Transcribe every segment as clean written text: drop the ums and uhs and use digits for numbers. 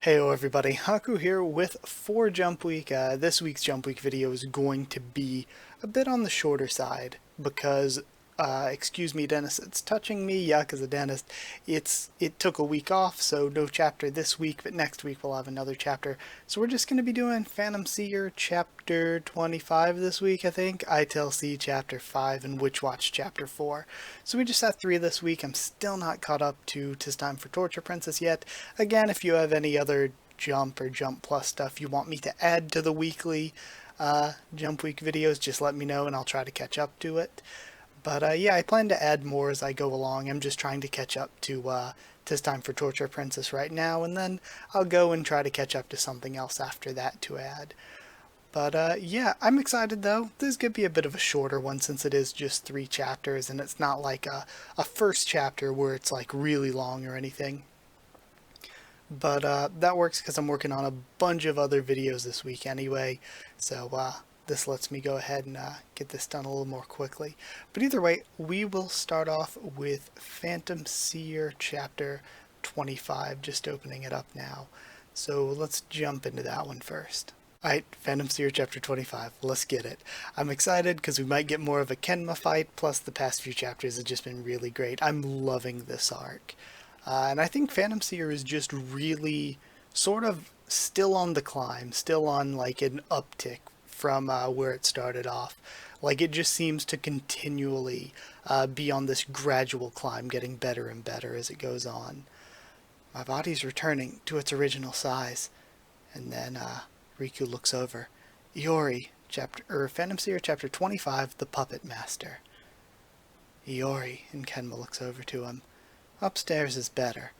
Heyo everybody, Haku here with 4 Jump Week. This week's Jump Week video is going to be a bit on the shorter side because, excuse me Dennis, it's touching me, yuck as a dentist. It took a week off, so no chapter this week, but next week we'll have another chapter. So we're just going to be doing Phantom Seer chapter 25 this week, I think, ITLC chapter 5, and Witch Watch chapter 4. So we just had 3 this week. I'm still not caught up to 'Tis Time for Torture Princess yet. Again, if you have any other Jump or Jump Plus stuff you want me to add to the weekly Jump Week videos, just let me know and I'll try to catch up to it. But yeah, I plan to add more as I go along. I'm just trying to catch up to 'Tis Time for Torture Princess right now, and then I'll go and try to catch up to something else after that to add. But yeah, I'm excited though. This could be a bit of a shorter one since it is just 3 chapters and it's not like a first chapter where it's like really long or anything. But that works because I'm working on a bunch of other videos this week anyway, so this lets me go ahead and get this done a little more quickly. But either way, we will start off with Phantom Seer chapter 25, just opening it up now. So let's jump into that one first. Alright, Phantom Seer chapter 25, let's get it. I'm excited because we might get more of a Kenma fight, plus the past few chapters have just been really great. I'm loving this arc. And I think Phantom Seer is just really sort of still on the climb, still on like an uptick from where it started off. Like it just seems to continually be on this gradual climb, getting better and better as it goes on. My body's returning to its original size. And then Riku looks over. Iori, Phantom Seer chapter 25, The Puppet Master. Iori, and Kenma looks over to him. Upstairs is better.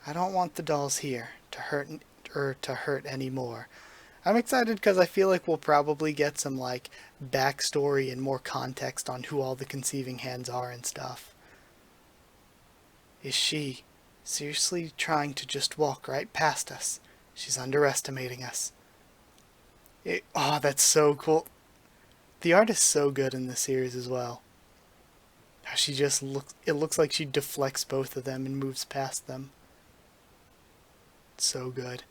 I don't want the dolls here to hurt any more. I'm excited because I feel like we'll probably get some like backstory and more context on who all the conceiving hands are and stuff. Is she seriously trying to just walk right past us? She's underestimating us. Oh, that's so cool. The art is so good in this series as well. She just it looks like she deflects both of them and moves past them. So good.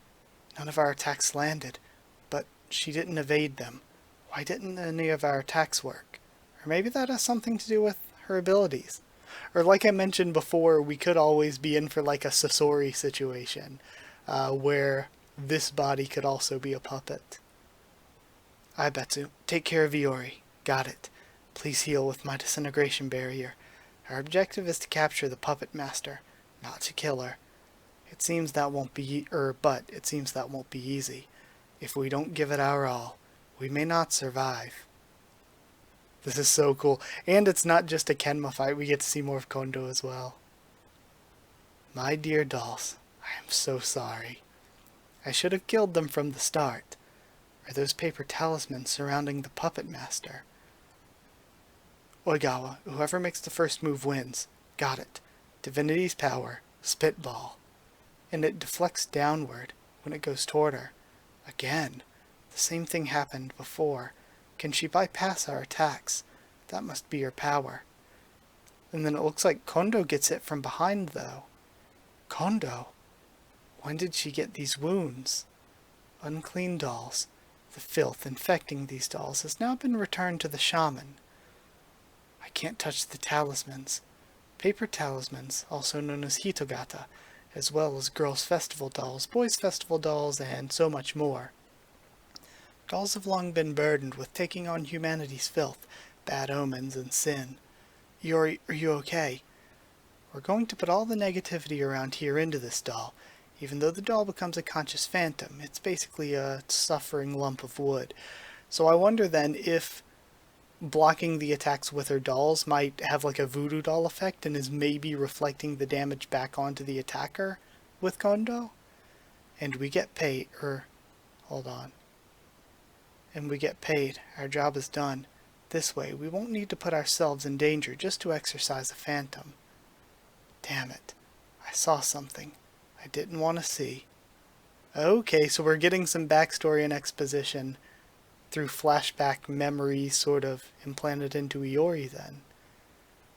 None of our attacks landed, but she didn't evade them. Why didn't any of our attacks work? Or maybe that has something to do with her abilities. Or like I mentioned before, we could always be in for like a Sasori situation, where this body could also be a puppet. Aibetsu, take care of Iori. Got it. Please heal with my disintegration barrier. Our objective is to capture the puppet master, not to kill her. It seems that won't be easy. If we don't give it our all, we may not survive. This is so cool. And it's not just a Kenma fight, we get to see more of Kondo as well. My dear dolls, I am so sorry. I should have killed them from the start. Are those paper talismans surrounding the puppet master? Oigawa, whoever makes the first move wins. Got it. Divinity's power, spitball. And it deflects downward when it goes toward her. Again. The same thing happened before. Can she bypass our attacks? That must be her power. And then it looks like Kondo gets it from behind though. Kondo? When did she get these wounds? Unclean dolls. The filth infecting these dolls has now been returned to the shaman. I can't touch the talismans. Paper talismans, also known as hitogata, as well as girls' festival dolls, boys' festival dolls, and so much more. Dolls have long been burdened with taking on humanity's filth, bad omens, and sin. Iori, are you okay? We're going to put all the negativity around here into this doll. Even though the doll becomes a conscious phantom, it's basically a suffering lump of wood. So I wonder then if blocking the attacks with her dolls might have like a voodoo doll effect and is maybe reflecting the damage back onto the attacker with Kondo. And we get paid, hold on. And we get paid. Our job is done. This way, we won't need to put ourselves in danger just to exorcise a phantom. Damn it. I saw something I didn't want to see. Okay, so we're getting some backstory and exposition through flashback memories sort of implanted into Iori then.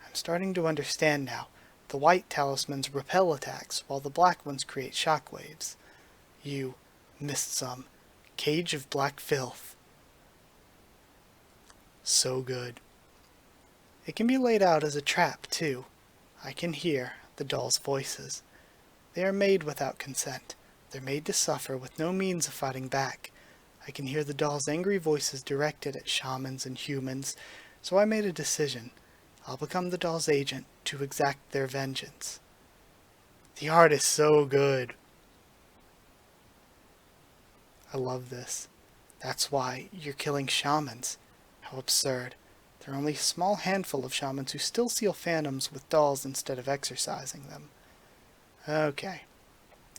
I'm starting to understand now. The white talismans repel attacks, while the black ones create shockwaves. You missed some. Cage of black filth. So good. It can be laid out as a trap, too. I can hear the dolls' voices. They are made without consent. They're made to suffer with no means of fighting back. I can hear the dolls' angry voices directed at shamans and humans, so I made a decision. I'll become the dolls' agent to exact their vengeance. The art is so good. I love this. That's why you're killing shamans. How absurd. There are only a small handful of shamans who still seal phantoms with dolls instead of exorcising them. Okay.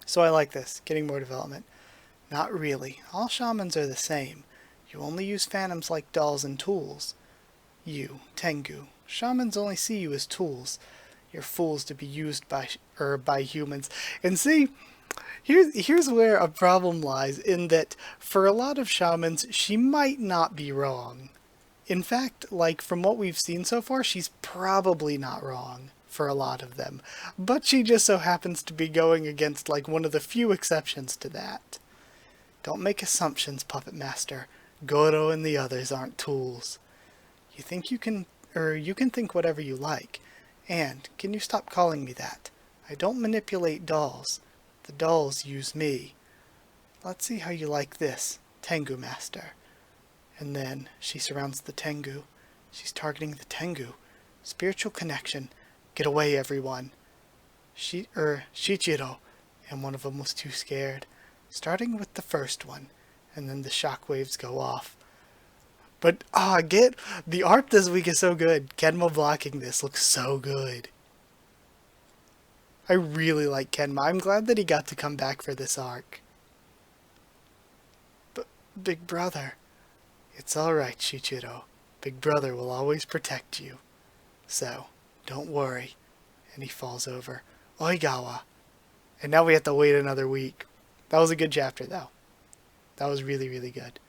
So I like this. Getting more development. Not really. All shamans are the same. You only use phantoms like dolls and tools. You, Tengu. Shamans only see you as tools. You're fools to be used by humans. And see, here's where a problem lies, in that for a lot of shamans, she might not be wrong. In fact, like, from what we've seen so far, she's probably not wrong for a lot of them. But she just so happens to be going against, like, one of the few exceptions to that. Don't make assumptions, Puppet Master. Goro and the others aren't tools. You can think whatever you like. And, can you stop calling me that? I don't manipulate dolls. The dolls use me. Let's see how you like this, Tengu Master. And then she surrounds the Tengu. She's targeting the Tengu. Spiritual connection. Get away, everyone. Shichiro. And one of them was too scared. Starting with the first one. And then the shockwaves go off. But, get the art this week is so good. Kenma blocking this looks so good. I really like Kenma. I'm glad that he got to come back for this arc. But, Big Brother... It's alright, Shichiro. Big Brother will always protect you. So, don't worry. And he falls over. Oigawa. And now we have to wait another week. That was a good chapter, though. That was really, really good.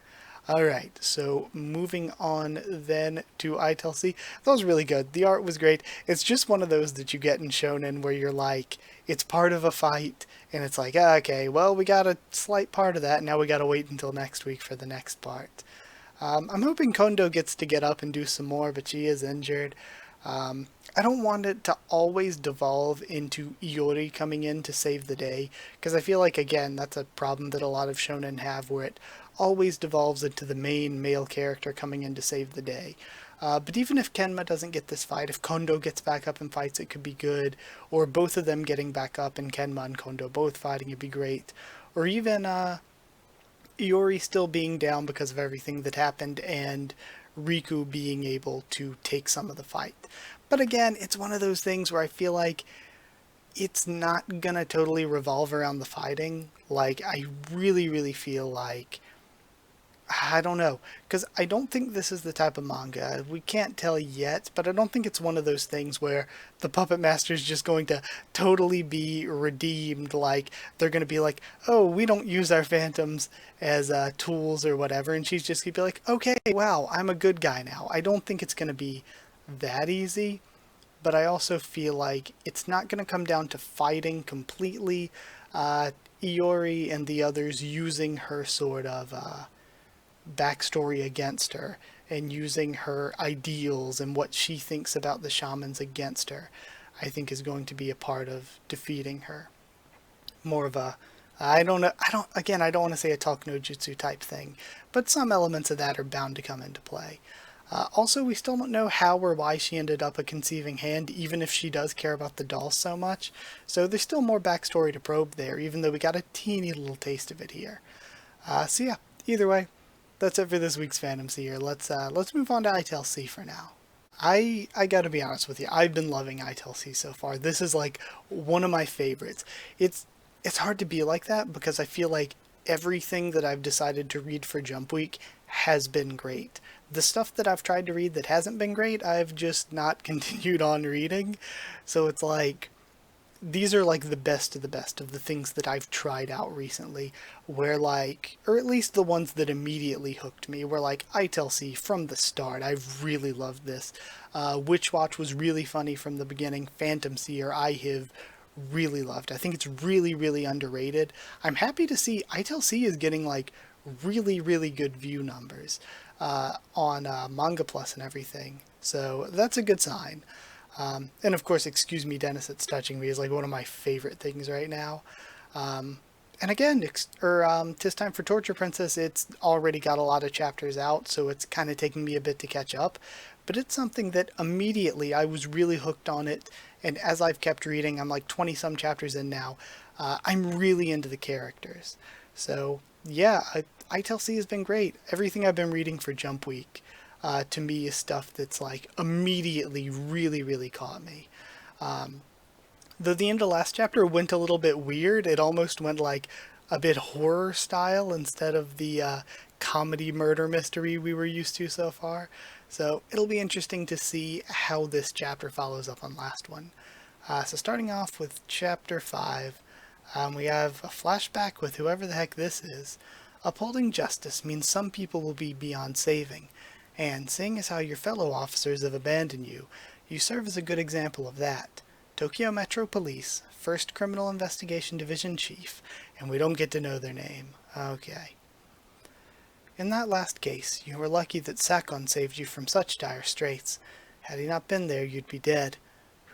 Alright, so moving on then to ITLC. That was really good. The art was great. It's just one of those that you get in Shonen where you're like, it's part of a fight, and it's like, okay, well, we got a slight part of that, now we gotta wait until next week for the next part. I'm hoping Kondo gets to get up and do some more, but she is injured. I don't want it to always devolve into Iori coming in to save the day, because I feel like, again, that's a problem that a lot of shonen have, where it always devolves into the main male character coming in to save the day. But even if Kenma doesn't get this fight, if Kondo gets back up and fights, it could be good. Or both of them getting back up and Kenma and Kondo both fighting, it'd be great. Or even Iori still being down because of everything that happened, and Riku being able to take some of the fight. But again, it's one of those things where I feel like it's not gonna totally revolve around the fighting. Like, I really, really feel like, I don't know, because I don't think this is the type of manga. We can't tell yet, but I don't think it's one of those things where the Puppet Master is just going to totally be redeemed. Like, they're going to be like, oh, we don't use our phantoms as tools or whatever, and she's just going to be like, okay, wow, I'm a good guy now. I don't think it's going to be that easy, but I also feel like it's not going to come down to fighting completely. Iori and the others using her sort of backstory against her, and using her ideals and what she thinks about the shamans against her, I think is going to be a part of defeating her. More of a, I don't want to say a talk no jutsu type thing, but some elements of that are bound to come into play. Also, we still don't know how or why she ended up a conceiving hand, even if she does care about the dolls so much. So there's still more backstory to probe there, even though we got a teeny little taste of it here. So yeah, either way, that's it for this week's Phantom Seer. Let's move on to ITLC for now. I gotta be honest with you, I've been loving ITLC so far. This is like one of my favorites. It's hard to be like that because I feel like everything that I've decided to read for Jump Week has been great. The stuff that I've tried to read that hasn't been great, I've just not continued on reading. So it's like, these are like the best of the things that I've tried out recently, where like, or at least the ones that immediately hooked me, were like ITLC from the start. I've really loved this. Witch Watch was really funny from the beginning. Phantom Seer I have really loved. I think it's really, really underrated. I'm happy to see ITLC is getting like really, really good view numbers on Manga Plus and everything. So that's a good sign. And of course, Excuse Me, Dennis, It's Touching Me is like one of my favorite things right now. And again, Tis Time for Torture Princess, it's already got a lot of chapters out, so it's kind of taking me a bit to catch up. But it's something that immediately I was really hooked on it, and as I've kept reading, I'm like 20 some chapters in now, I'm really into the characters. So yeah, ITLC has been great. Everything I've been reading for Jump Week, to me, is stuff that's like immediately really, really caught me. Though the end of the last chapter went a little bit weird, it almost went like a bit horror style instead of the comedy murder mystery we were used to so far. So it'll be interesting to see how this chapter follows up on last one. So starting off with chapter 5, we have a flashback with whoever the heck this is. Upholding justice means some people will be beyond saving, and seeing as how your fellow officers have abandoned you, you serve as a good example of that. Tokyo Metro Police, 1st Criminal Investigation Division Chief, and we don't get to know their name. Okay. In that last case, you were lucky that Sakon saved you from such dire straits. Had he not been there, you'd be dead.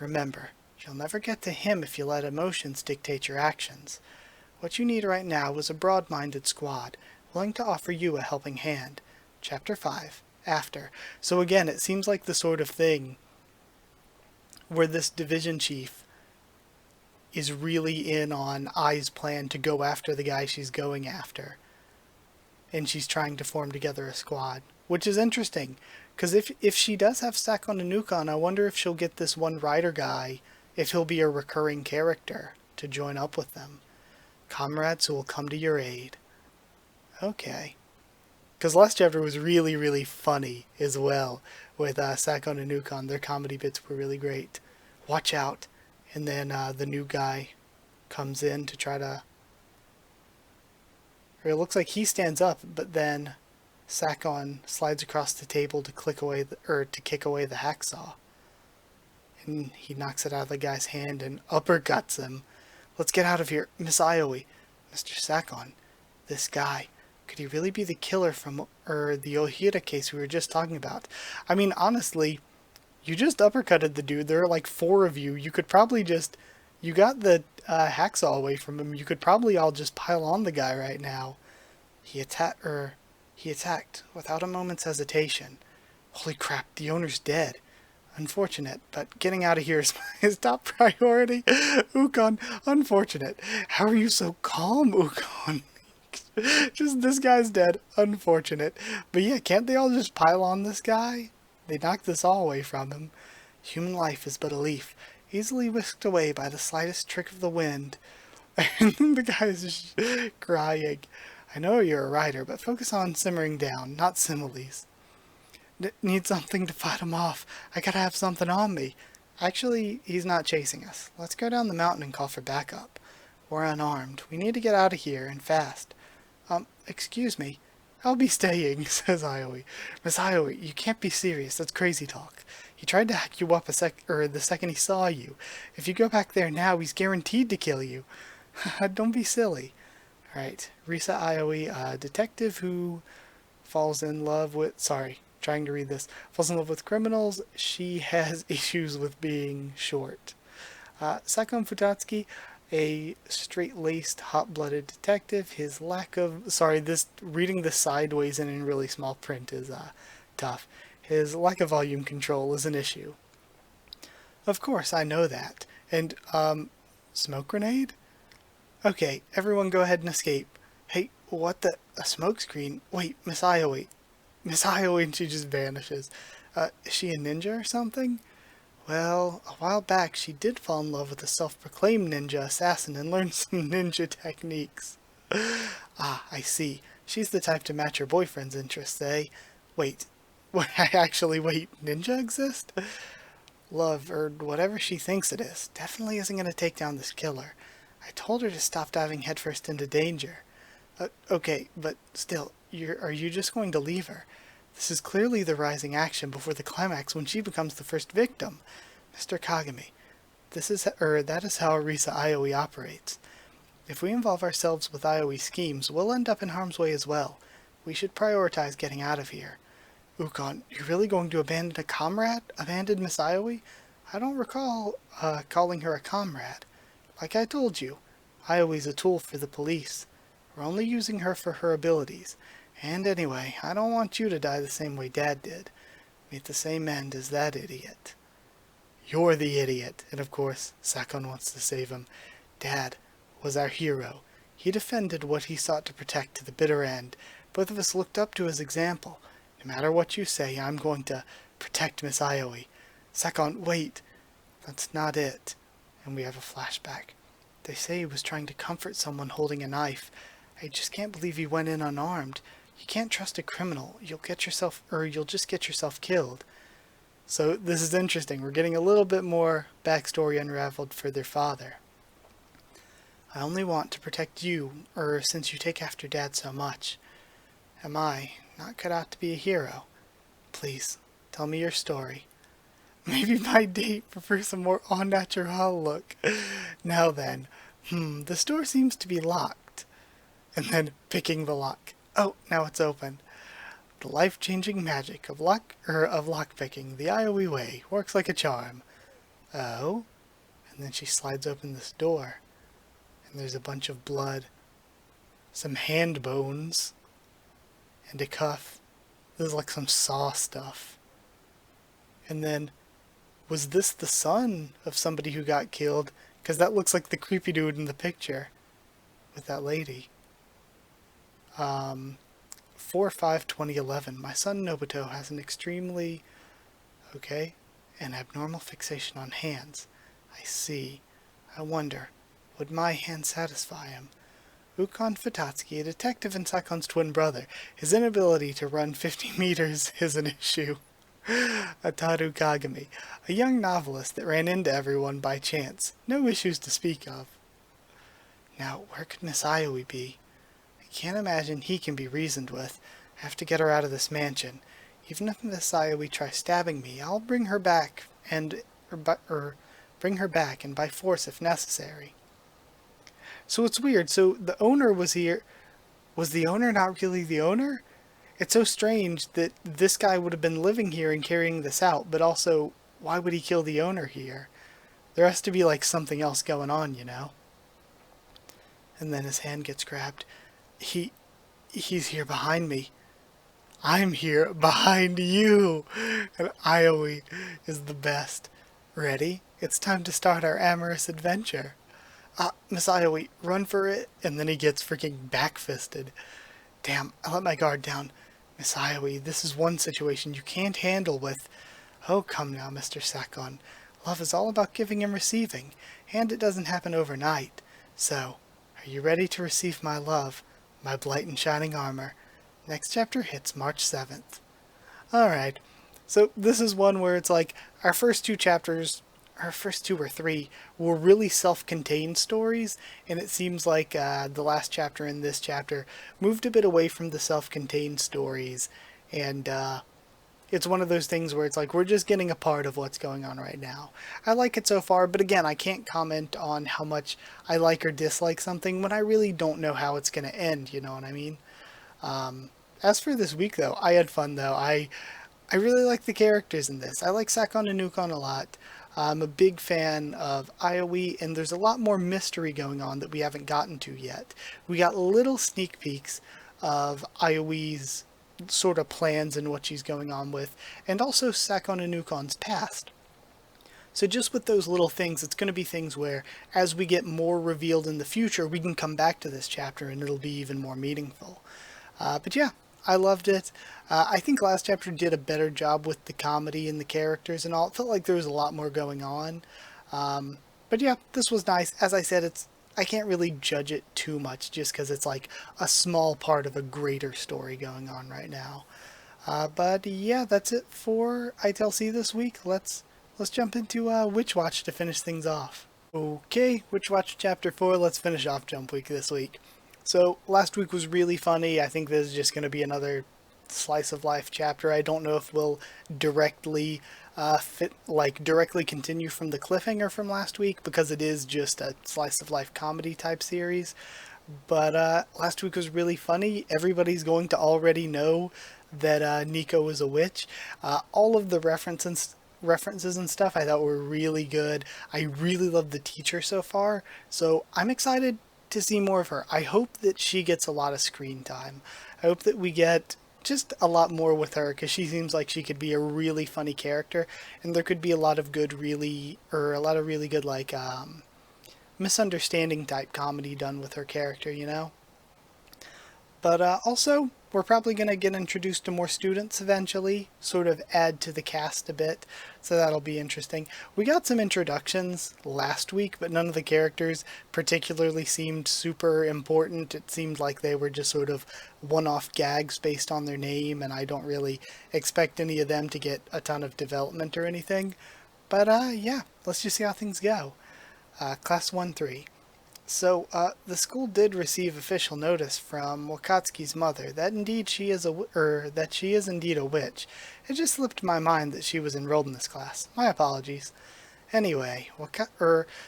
Remember, you'll never get to him if you let emotions dictate your actions. What you need right now is a broad-minded squad, willing to offer you a helping hand. Chapter 5, After. So again, it seems like the sort of thing where this division chief is really in on Ai's plan to go after the guy she's going after. And she's trying to form together a squad. Which is interesting, because if she does have Sakon and Nukon, I wonder if she'll get this one rider guy, if he'll be a recurring character to join up with them. Comrades who will come to your aid. Okay. Because last chapter was really, really funny as well with Sakon and Nukon. Their comedy bits were really great. Watch out. And then the new guy comes in to try to... Or it looks like he stands up, but then Sakon slides across the table to kick away the hacksaw. And he knocks it out of the guy's hand and uppercuts him. Let's get out of here. Miss Aoi. Mr. Sakon. This guy. Could he really be the killer from the Ohira case we were just talking about? I mean, honestly, you just uppercutted the dude. There are like 4 of you. You could probably just... You got the hacksaw away from him. You could probably all just pile on the guy right now. He attacked without a moment's hesitation. Holy crap, the owner's dead. Unfortunate, but getting out of here is his top priority. Ukon, unfortunate. How are you so calm, Ukon? Just, this guy's dead. Unfortunate. But yeah, can't they all just pile on this guy? They knocked this all away from him. Human life is but a leaf, easily whisked away by the slightest trick of the wind. And the guy's just crying. I know you're a writer, but focus on simmering down, not similes. Need something to fight him off. I gotta have something on me. Actually, he's not chasing us. Let's go down the mountain and call for backup. We're unarmed. We need to get out of here, and fast. Excuse me. I'll be staying, says Aoi. Miss Aoi, you can't be serious. That's crazy talk. He tried to hack you up the second he saw you. If you go back there now, he's guaranteed to kill you. Don't be silly. Alright, Risa Aoi, detective who falls in love with... trying to read this. Falls in love with criminals. She has issues with being short. Sakon Futatsuki, a straight-laced, hot-blooded detective. His lack of... reading this sideways and in really small print is tough. His lack of volume control is an issue. Of course, I know that. And, smoke grenade? Okay, everyone go ahead and escape. Hey, what the... A smoke screen? Wait, Miss Aoi. Miss Aoi, and she just vanishes. Is she a ninja or something? Well, a while back she did fall in love with a self-proclaimed ninja assassin and learn some ninja techniques. Ah, I see. She's the type to match her boyfriend's interests, eh? Wait, ninja exist? Love, or whatever she thinks it is, definitely isn't going to take down this killer. I told her to stop diving headfirst into danger. Okay, but still, are you just going to leave her? This is clearly the rising action before the climax when she becomes the first victim. Mr. Kagami, That is how Arisa Aoi operates. If we involve ourselves with Aoi schemes, we'll end up in harm's way as well. We should prioritize getting out of here. Ukon, you're really going to abandon a comrade? Abandon Miss Aoi? I don't recall, calling her a comrade. Like I told you, Aoi's a tool for the police. We're only using her for her abilities. And anyway, I don't want you to die the same way Dad did. Meet the same end as that idiot. You're the idiot. And of course, Sakon wants to save him. Dad was our hero. He defended what he sought to protect to the bitter end. Both of us looked up to his example. No matter what you say, I'm going to protect Miss Aoi. Sakon, wait. That's not it. And we have a flashback. They say he was trying to comfort someone holding a knife. I just can't believe he went in unarmed. You can't trust a criminal. You'll just get yourself killed. So this is interesting. We're getting a little bit more backstory unraveled for their father. I only want to protect you, since you take after Dad so much. Am I not cut out to be a hero? Please, tell me your story. Maybe my date prefers a more au naturel look. Now then, the store seems to be locked. And then picking the lock. Oh, now it's open. The life-changing magic of lockpicking the Aoi way works like a charm. Oh? And then she slides open this door. And there's a bunch of blood. Some hand bones. And a cuff. This is like some Saw stuff. And then, was this the son of somebody who got killed? Because that looks like the creepy dude in the picture. With that lady. 4/5/2011. My son Nobuto has an an abnormal fixation on hands. I see. I wonder, would my hand satisfy him? Ukon Futatsuki, a detective and Sakon's twin brother. His inability to run 50 meters is an issue. Ataru Kagami, a young novelist that ran into everyone by chance. No issues to speak of. Now, where could Miss Aoi be? I can't imagine he can be reasoned with. I have to get her out of this mansion. Even if Miss Aoi tries stabbing me, I'll bring her back and by force if necessary. So it's weird. So the owner was here. Was the owner not really the owner? It's so strange that this guy would have been living here and carrying this out, but also, why would he kill the owner here? There has to be like something else going on, you know? And then his hand gets grabbed. He's here behind me. I'm here behind you. And Aoi is the best. Ready? It's time to start our amorous adventure. Miss Aoi, run for it. And then he gets freaking back-fisted. Damn, I let my guard down. Miss Aoi, this is one situation you can't handle with... Oh, come now, Mr. Sakon. Love is all about giving and receiving, and it doesn't happen overnight. So, are you ready to receive my love, my blight and shining armor? Next chapter hits March 7th. Alright, so this is one where it's like, our first two or three were really self-contained stories, and it seems like the last chapter and this chapter moved a bit away from the self-contained stories, and it's one of those things where it's like, we're just getting a part of what's going on right now. I like it so far, but again, I can't comment on how much I like or dislike something when I really don't know how it's going to end, you know what I mean? As for this week, though, I had fun, though. I really like the characters in this. I like Sakon and Ukon a lot. I'm a big fan of Aoi, and there's a lot more mystery going on that we haven't gotten to yet. We got little sneak peeks of Aoi's sort of plans and what she's going on with, and also Sakon and Ukon's past. So just with those little things, it's going to be things where, as we get more revealed in the future, we can come back to this chapter and it'll be even more meaningful. But yeah, I loved it. I think last chapter did a better job with the comedy and the characters and all. It felt like there was a lot more going on. But yeah, this was nice. As I said, I can't really judge it too much just because it's like a small part of a greater story going on right now. But yeah, that's it for ITLC this week. Let's jump into Witch Watch to finish things off. Okay, Witch Watch Chapter 4, let's finish off Jump Week this week. So, last week was really funny. I think this is just going to be another slice of life chapter. I don't know if we'll directly directly continue from the cliffhanger from last week, because it is just a slice of life comedy type series. But last week was really funny. Everybody's going to already know that Nico is a witch. All of the references and stuff I thought were really good. I really love the teacher so far, so I'm excited to see more of her. I hope that she gets a lot of screen time. I hope that we get just a lot more with her, because she seems like she could be a really funny character, and there could be a lot of a lot of really good misunderstanding type comedy done with her character, you know? But also, we're probably going to get introduced to more students eventually, sort of add to the cast a bit, so that'll be interesting. We got some introductions last week, but none of the characters particularly seemed super important. It seemed like they were just sort of one-off gags based on their name, and I don't really expect any of them to get a ton of development or anything. But yeah, let's just see how things go. Class 1-3. So, the school did receive official notice from Wakatsuki's mother that indeed she is that she is indeed a witch. It just slipped my mind that she was enrolled in this class. My apologies. Anyway,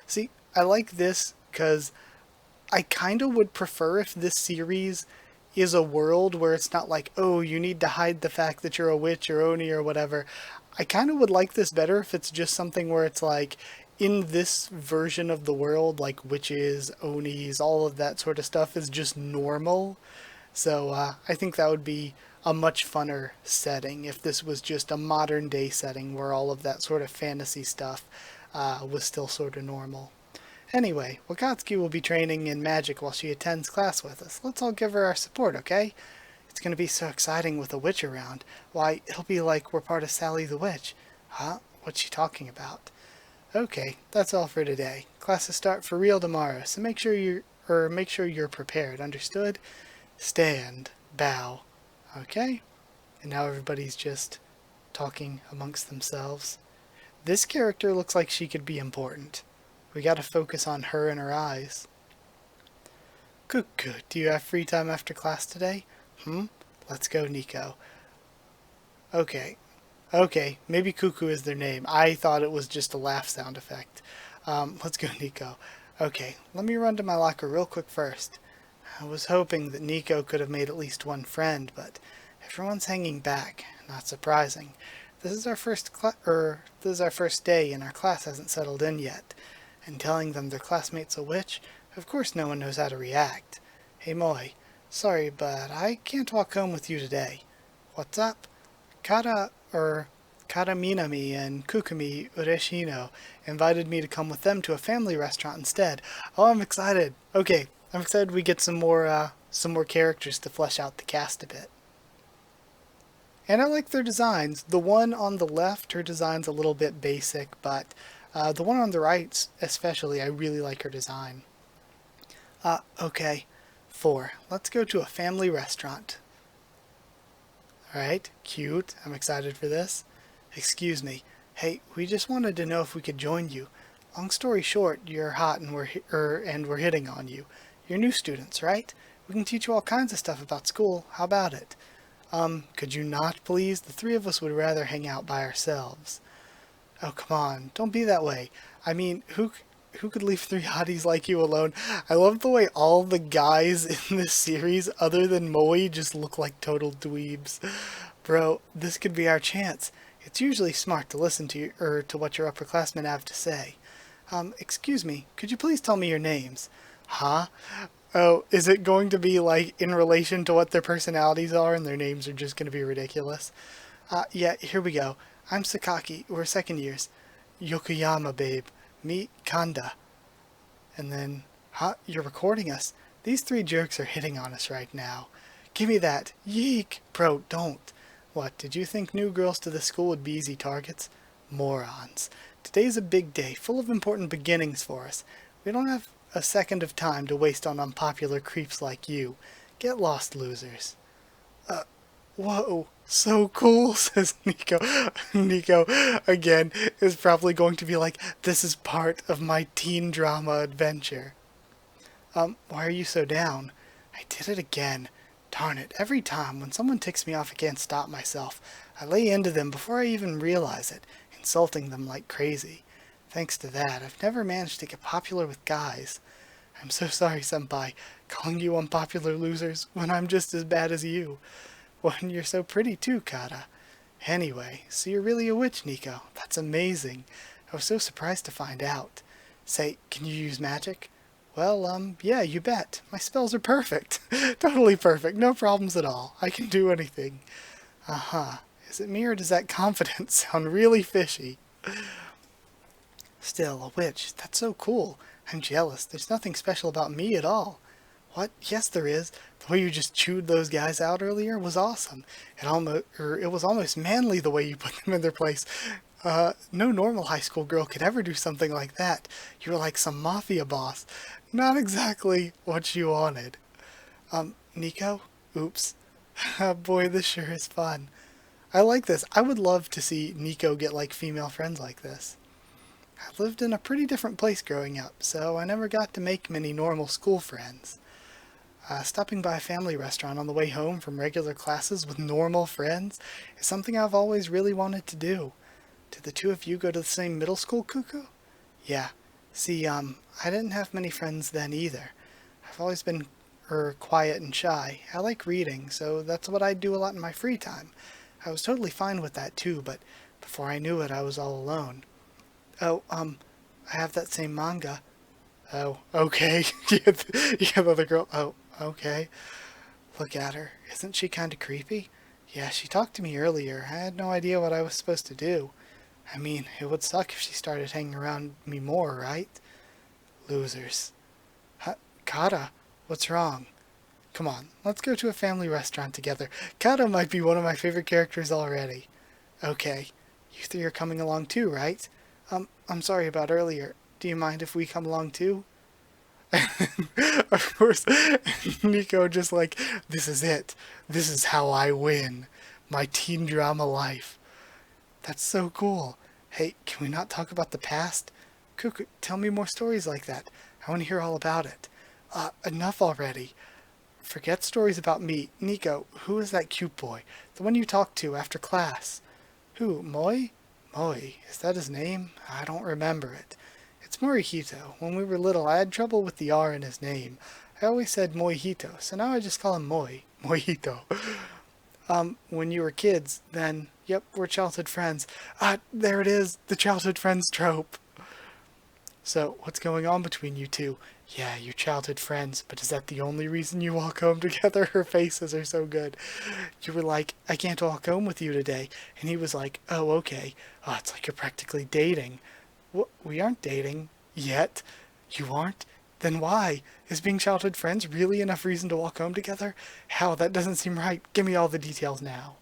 see, I like this because I kind of would prefer if this series is a world where it's not like, oh, you need to hide the fact that you're a witch or oni or whatever. I kind of would like this better if it's just something where it's like, in this version of the world, like witches, onis, all of that sort of stuff is just normal. So I think that would be a much funner setting if this was just a modern day setting where all of that sort of fantasy stuff was still sort of normal. Anyway, Wakatsuki will be training in magic while she attends class with us. Let's all give her our support, okay? It's going to be so exciting with a witch around. Why, it'll be like we're part of Sally the Witch. Huh? What's she talking about? Okay, that's all for today. Classes start for real tomorrow, so make sure you're prepared. Understood? Stand, bow. Okay? And now everybody's just talking amongst themselves. This character looks like she could be important. We gotta focus on her and her eyes. Cuckoo, do you have free time after class today? Let's go, Nico. Okay, maybe Cuckoo is their name. I thought it was just a laugh sound effect. Let's go, Nico. Okay, let me run to my locker real quick first. I was hoping that Nico could have made at least one friend, but everyone's hanging back. Not surprising. This is our first day, and our class hasn't settled in yet. And telling them their classmate's a witch, of course no one knows how to react. Hey, Moi. Sorry, but I can't walk home with you today. What's up? Karaminami and Kukumi Ureshino invited me to come with them to a family restaurant instead. Oh, I'm excited. Okay, I'm excited we get some more characters to flesh out the cast a bit. And I like their designs. The one on the left, her design's a little bit basic, but the one on the right especially, I really like her design. Okay. 4. Let's go to a family restaurant. Alright, cute. I'm excited for this. Excuse me. Hey, we just wanted to know if we could join you. Long story short, you're hot and we're hitting on you. You're new students, right? We can teach you all kinds of stuff about school. How about it? Could you not, please? The three of us would rather hang out by ourselves. Oh, come on. Don't be that way. I mean, who could leave 3 hotties like you alone? I love the way all the guys in this series, other than Moe, just look like total dweebs. Bro, this could be our chance. It's usually smart to listen to what your upperclassmen have to say. Excuse me, could you please tell me your names? Huh? Oh, is it going to be like in relation to what their personalities are and their names are just going to be ridiculous? Yeah, here we go. I'm Sakaki. We're second years. Yokoyama, babe. Meet Kanda. And then, huh? You're recording us? These 3 jerks are hitting on us right now. Give me that. Yeek! Bro, don't. What, did you think new girls to this school would be easy targets? Morons. Today's a big day, full of important beginnings for us. We don't have a second of time to waste on unpopular creeps like you. Get lost, losers. Whoa, so cool, says Nico. Nico, again, is probably going to be like, this is part of my teen drama adventure. Why are you so down? I did it again. Darn it, every time when someone ticks me off I can't stop myself. I lay into them before I even realize it, insulting them like crazy. Thanks to that, I've never managed to get popular with guys. I'm so sorry, senpai, calling you unpopular losers when I'm just as bad as you. When you're so pretty too, Kata. Anyway, so you're really a witch, Nico. That's amazing. I was so surprised to find out. Say, can you use magic? Well, yeah, you bet. My spells are perfect. Totally perfect. No problems at all. I can do anything. Uh-huh. Is it me or does that confidence sound really fishy? Still, a witch. That's so cool. I'm jealous. There's nothing special about me at all. What? Yes, there is. The way you just chewed those guys out earlier was awesome. It was almost manly the way you put them in their place. No normal high school girl could ever do something like that. You were like some mafia boss. Not exactly what you wanted. Nico? Oops. Boy, this sure is fun. I like this. I would love to see Nico get like female friends like this. I lived in a pretty different place growing up, so I never got to make many normal school friends. Stopping by a family restaurant on the way home from regular classes with normal friends is something I've always really wanted to do. Did the two of you go to the same middle school, Cuckoo? Yeah. See, I didn't have many friends then either. I've always been, quiet and shy. I like reading, so that's what I do a lot in my free time. I was totally fine with that too, but before I knew it, I was all alone. Oh, I have that same manga. Oh, okay. Yeah, the other girl. Oh, okay. Look at her. Isn't she kinda creepy? Yeah, she talked to me earlier. I had no idea what I was supposed to do. I mean, it would suck if she started hanging around me more, right? Losers. Kata, what's wrong? Come on, let's go to a family restaurant together. Kata might be one of my favorite characters already. Okay. You three are coming along too, right? I'm sorry about earlier. Do you mind if we come along too? Of course, Nico just like, this is it. This is how I win. My teen drama life. That's so cool. Hey, can we not talk about the past? Cuckoo, tell me more stories like that. I want to hear all about it. Enough already. Forget stories about me. Nico, who is that cute boy? The one you talked to after class. Who, Moi? Moi, is that his name? I don't remember it. It's Morihito. When we were little, I had trouble with the R in his name. I always said Moihito, so now I just call him Moi. Moihito. When you were kids, then, yep, we're childhood friends. There it is, the childhood friends trope. So, what's going on between you two? Yeah, you're childhood friends, but is that the only reason you walk home together? Her faces are so good. You were like, I can't walk home with you today. And he was like, oh, okay. Oh, it's like you're practically dating. We aren't dating. Yet. You aren't? Then why? Is being childhood friends really enough reason to walk home together? How? That doesn't seem right. Give me all the details now.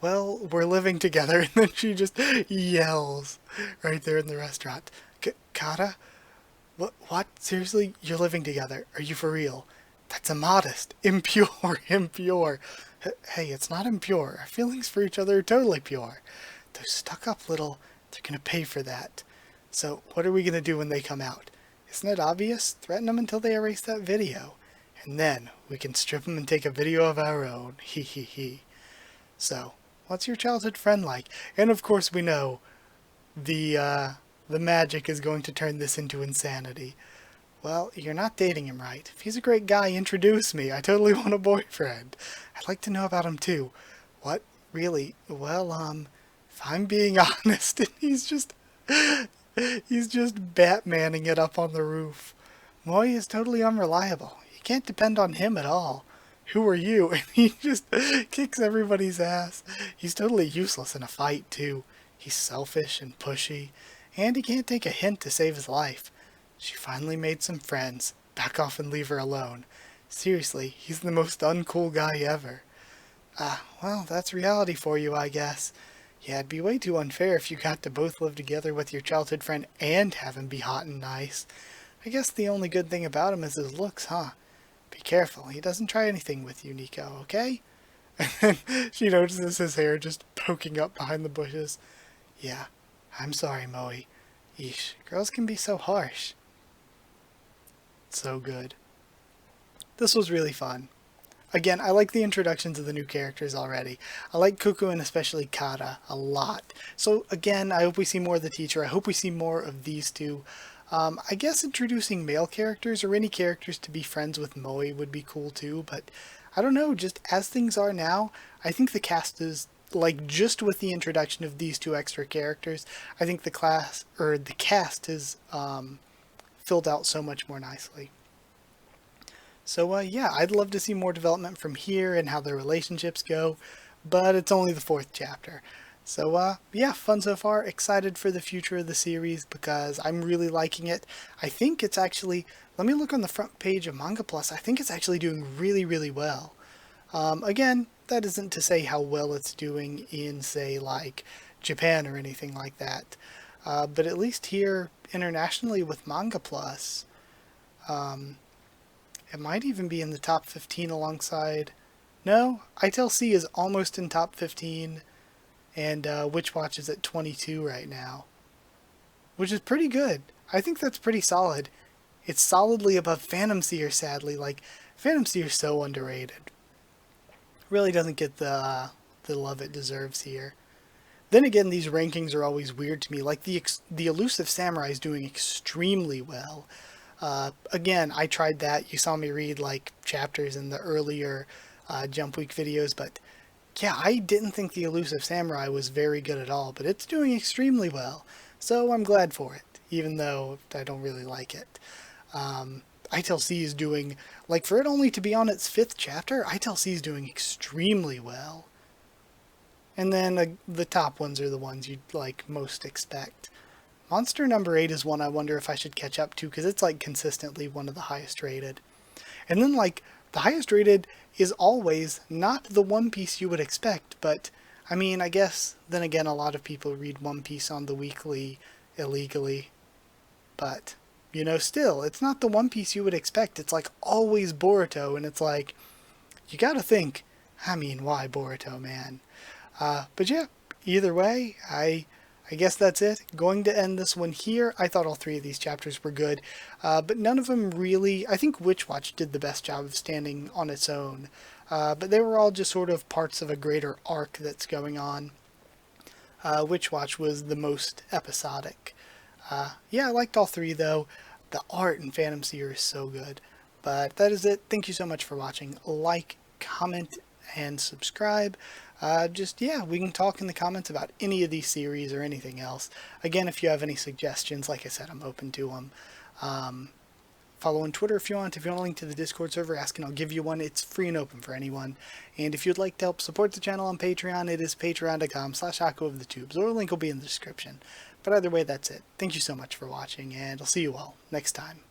Well, we're living together, and then she just yells right there in the restaurant. Kata? What? Seriously? You're living together? Are you for real? That's immodest. Impure. Impure. Hey, it's not impure. Our feelings for each other are totally pure. Those stuck-up little... They're gonna pay for that. So, what are we gonna do when they come out? Isn't it obvious? Threaten them until they erase that video. And then, we can strip them and take a video of our own. Hee hee hee. So, what's your childhood friend like? And of course we know the magic is going to turn this into insanity. Well, you're not dating him right. If he's a great guy, introduce me. I totally want a boyfriend. I'd like to know about him too. What? Really? Well, if I'm being honest, he's just Batmaning it up on the roof. Moi is totally unreliable. You can't depend on him at all. Who are you? And he just kicks everybody's ass. He's totally useless in a fight, too. He's selfish and pushy, and he can't take a hint to save his life. She finally made some friends. Back off and leave her alone. Seriously, he's the most uncool guy ever. Well, that's reality for you, I guess. Yeah, it'd be way too unfair if you got to both live together with your childhood friend and have him be hot and nice. I guess the only good thing about him is his looks, huh? Be careful, he doesn't try anything with you, Nico, okay? And then she notices his hair just poking up behind the bushes. Yeah, I'm sorry, Moe. Yeesh, girls can be so harsh. So good. This was really fun. Again, I like the introductions of the new characters already. I like Kuku and especially Kata a lot. So again, I hope we see more of the teacher. I hope we see more of these two. I guess introducing male characters or any characters to be friends with Moe would be cool too, but I don't know, just as things are now, I think the cast is, like, just with the introduction of these two extra characters, I think the cast is filled out so much more nicely. So yeah, I'd love to see more development from here and how their relationships go, but it's only the fourth chapter. So yeah, fun so far. Excited for the future of the series because I'm really liking it. I think it's actually, let me look on the front page of Manga Plus, I think it's actually doing really, really well. Again, that isn't to say how well it's doing in, say, like Japan or anything like that. But at least here internationally with Manga Plus, it might even be in the top 15 alongside. No, ITLC is almost in top 15, and Witch Watch is at 22 right now, which is pretty good. I think that's pretty solid. It's solidly above Phantom Seer, sadly. Like, Phantom Seer's so underrated. Really doesn't get the love it deserves here. Then again, these rankings are always weird to me. Like, the Elusive Samurai is doing extremely well. Again, I tried that. You saw me read, like, chapters in the earlier Jump Week videos, but yeah, I didn't think the Elusive Samurai was very good at all, but it's doing extremely well. So I'm glad for it, even though I don't really like it. ITLC is doing, like, for it only to be on its 5th chapter, ITLC is doing extremely well. And then the top ones are the ones you'd, like, most expect. Monster number 8 is one I wonder if I should catch up to, because it's, like, consistently one of the highest rated. And then, like, the highest rated is always not the One Piece you would expect, but, I mean, I guess, then again, a lot of people read One Piece on the weekly illegally. But, you know, still, it's not the One Piece you would expect. It's, like, always Boruto, and it's like, you gotta think, I mean, why Boruto, man? But yeah, either way, I guess that's it. Going to end this one here. I thought all 3 of these chapters were good, but none of them really... I think Witch Watch did the best job of standing on its own, but they were all just sort of parts of a greater arc that's going on. Witch Watch was the most episodic. Yeah, I liked all 3 though. The art in Phantom Seer is so good. But that is it. Thank you so much for watching. Like, comment, and subscribe. Yeah, we can talk in the comments about any of these series or anything else. Again, if you have any suggestions, like I said, I'm open to them. Follow on Twitter if you want. If you want a link to the Discord server, ask and I'll give you one. It's free and open for anyone. And if you'd like to help support the channel on Patreon, it is patreon.com/Haku of the Tubes, or a link will be in the description. But either way, that's it. Thank you so much for watching, and I'll see you all next time.